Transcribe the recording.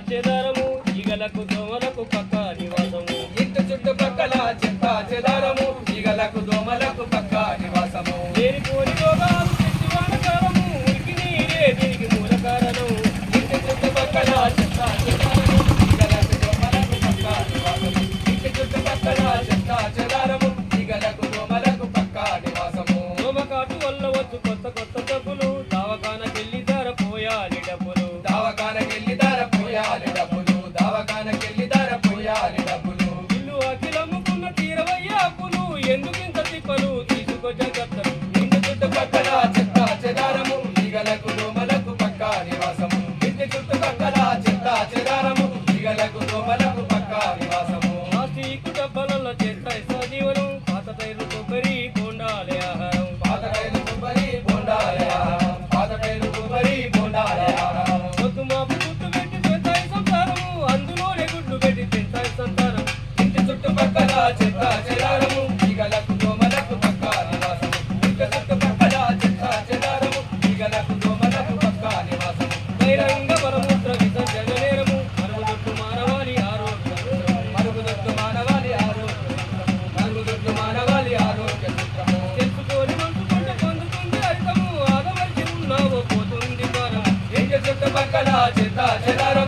చెదారము ఈగలకు దోమలకు పక్క నివాసము ఇంటి చుట్టుపక్కల చెత్త చెదారము ఈగలకు దోమలకు పక్క నివాసము లేనిపోని రోగాలు తెచ్చి వానకాలము ఉరికి నీరే దీనికి మూల కారణం ఇంటి చుట్టుపక్కల చెత్త చెదారము ఈగలకు దోమలకు పక్క నివాసము ఇంటి చుట్టుపక్కల చెత్త చెదారము ఈగలకు దోమలకు పక్క నివాసము దోమకాటు వల్ల వచ్చు కొత్త కొత్త జబ్బులు దవాఖానకెళ్ళి ధర పోయాలి డబ్బులు దవాఖానకెళ్ళి ధర పోయాలి డబ్బులు దవాఖానకెళ్ళి ధర పోయాలి డబ్బులు ఇల్లు అఖిలమ్ముకున్న తీరవయ్య అప్పులు ఎందుకింత తిప్పలు తీసుకో జాగ్రత్తలు ఇంటి చుట్టుపక్కల చెత్త చెదారము ఈగలకు దోమలకు పక్క నివాసము ఇంటి చుట్టుపక్కల చెత్త చెదారము ఈగలకు దోమలకు పక్క నివాసము ప్లాస్టిక్ డబ్బాలలో చెత్త సజీవనం పాత టైర్లు కొబ్బరి బోండాలే ఆహారం పాత టైరు కొబ్బరి బోండాలే ఆహారం పాత టైరు కొబ్బరి బోండాలే ఆహారం పొద్దు మాపు గుడ్డు పెట్టి పెంచాయి సంసారము అందులోనే గుడ్లు పెట్టి పెంచాయి సంసారం ఇంటి చుట్టుపక్కల చెత్త చెదారము ఈగలకు దోమలకు పక్క నివాసము ఇంటి చుట్టుపక్కల చెత్త చెదారము ఈగలకు దోమలకు పక్క నివాసము బహిరంగ పరమూత్ర విసర్జన నేరము మరుగుదొడ్డు మానవాళి ఆరోగ్యం మరుగుదొడ్డు మానవాళి ఆరోగ్య మరుగుదొడ్డు మానవాళి ఆరోగ్య సూత్రము తెలుసుకొని మంచుకుంటే పొందుతుంది అర్థము ఆగమర్చి ఉన్నావో పోతుంది పరం ఇంటి చుట్టుపక్కల చెత్త చెదారము